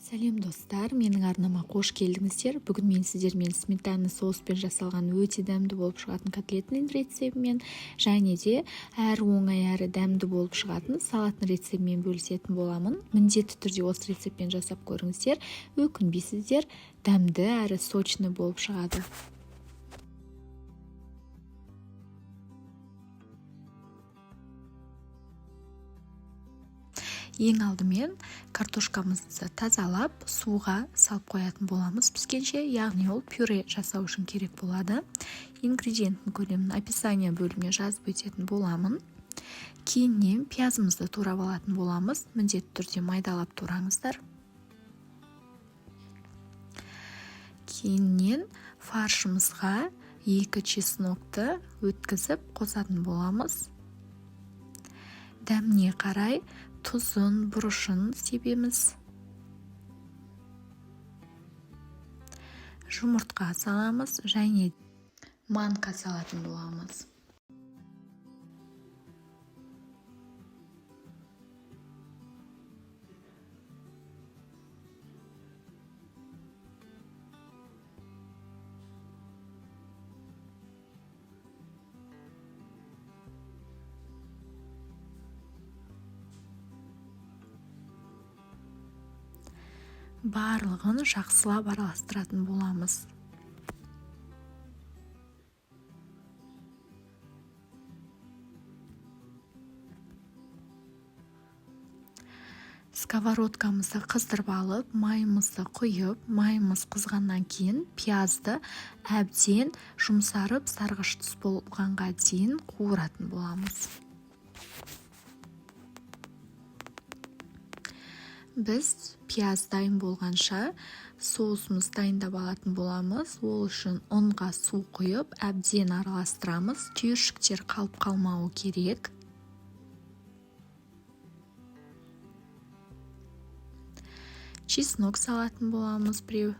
Сәлем достар, менің арнама қош келдіңіздер. Бүгін мен сіздермен сметана соуспен жасалған өте дәмді болып шығатын котлеттің рецебімен және де әрі оңай әрі дәмді болып шығатын салаттың рецебімен бөлісетін боламын. Міндетті түрде осы рецеппен жасап көріңіздер. Өкінбейсіздер, дәмді әрі сочный болып шығады. Ең алдымен картошкамызды тазалап, суға салып қоятын боламыз піскенше, яғни ол пюре жасау үшін керек болады. Ингредиенттің көлемін описание бөліміне жазып өтетін боламын. Кейіннен пиязымызды турап алатын боламыз. Міндетті түрде майдалап тураңыздар. Кейіннен фаршымызға 2 чеснокты өткізіп қосатын боламыз. Дәміне қарай тұзын, бұрышын себеміз. Жұмыртқа саламыз және манка салатын боламыз. Барлығын жақсылап араластыратын боламыз. Сковородкамызды қыздырып алып, майымызды құйып, майымыз қызғаннан кейін пиязды әбден жұмсарып, сарғыш түс болғанға дейін қуыратын боламыз. Біз пияз дайын болғанша соусымыз дайындап алатын боламыз. Ол үшін ұнға су құйып, әбден араластырамыз. Түйіршіктер қалып қалмауы керек. Чеснок салатын боламыз біреу.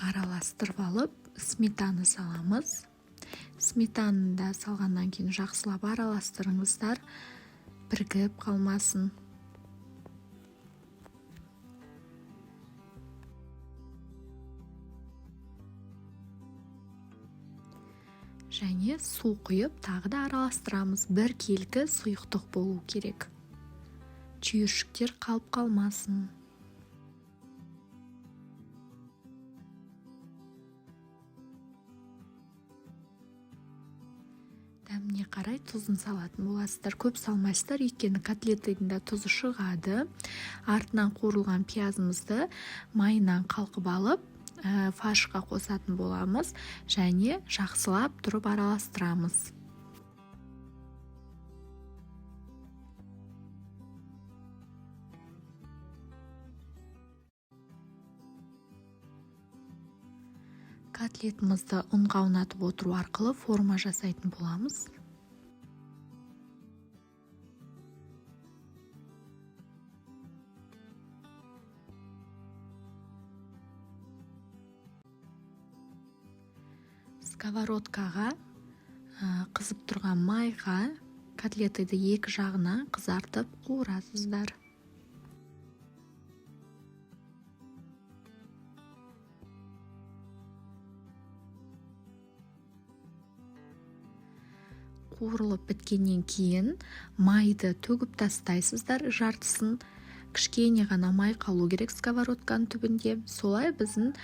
Араластырып алып, сметана саламыз. Сметананы да салғаннан кейін жақсылап араластырыңыздар, бірігіп қалмасын. Және су құйып, тағы да араластырамыз. Бір келкі сұйықтық болу керек. Түйіршіктер қалып қалмасын. Дәміне қарай тұзын салатын боласыздар. Көп салмайсыздар, өйткені котлеттің да тұзы шығады. Артынан қуырылған пиязымызды майынан қалқып алып, фаршқа қосатын боламыз және жақсылап тұрып араластырамыз. Котлетімізді ұнға ұнатып отыру арқылы форма жасайтын боламыз. Сковородкаға қызып тұрған майға котлетті 2 жағына қызартып қуырасыздар. Қуырылып біткеннен кейін майды төгіп тастайсыздар, жартысын кішкене ғана май қалу керек сковородканың түбінде. Солай біздің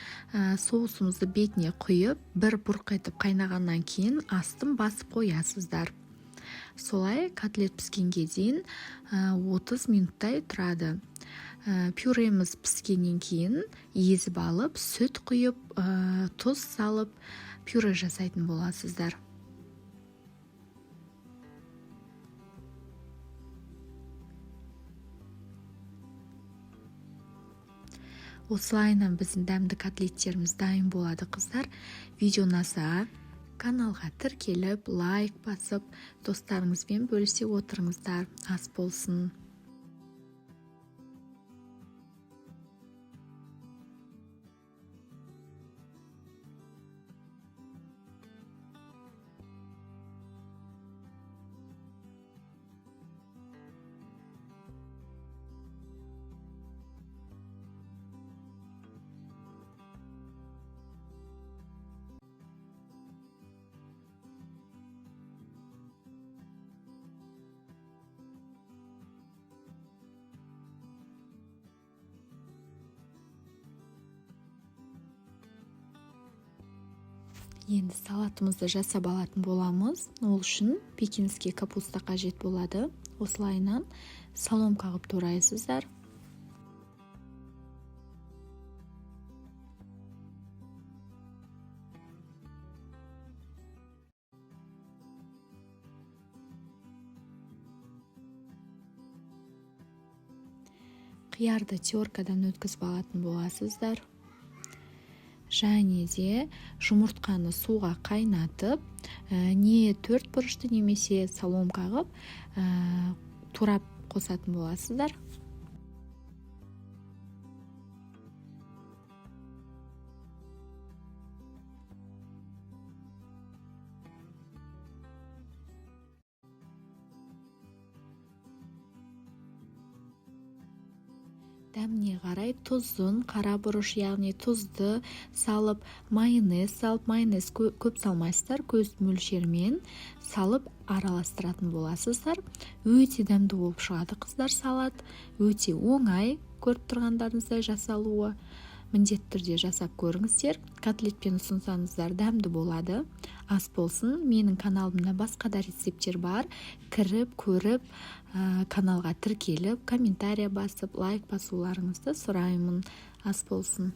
соусымызды бетіне құйып, бір бұрқ етіп қайнағаннан кейін астын басып қоясыздар. Солай котлет піскенге дейін 30 минуттай тұрады. Пюреміз піскеннен кейін езіп алып, сүт құйып, тұз салып, пюре жасайтын боласыздар. Осылайынан біздің дәмді котлеттеріміз дайын болады, қыздар. Видео ұнаса, каналға тіркеліп, лайк басып, достарыңызбен бөлісе отырыңыздар. Ас болсын. Енді салатымызды жасап алатын боламыз. Ол үшін пекинский капуста қажет болады. Осылайынан соломка қылып турайсыздар. Қиярды теркадан өткізіп алатын боласыздар. Және де жұмыртқаны суға қайнатып, не 4 бұрышты немесе соломка қылып турап қосатын боласыздар. Дәміне қарай тұзын, қара бұрыш, яғни тұзды салып, майонез салып, майонез көп салмайсыздар, көз мөлшермен салып араластыратын боласыздар. Өте дәмді болып шығады қыздар салат. Өте оңай, көріп тұрғандарыңыздай жасалуы. Міндетті түрде жасап көріңіздер. Котлетпен ұсынсаңыздар дәмді болады. Ас болсын. Менің каналымда басқа да рецептер бар. Кіріп, көріп, каналға тіркеліп, комментария басып, лайк басуларыңызды сұраймын. Ас болсын.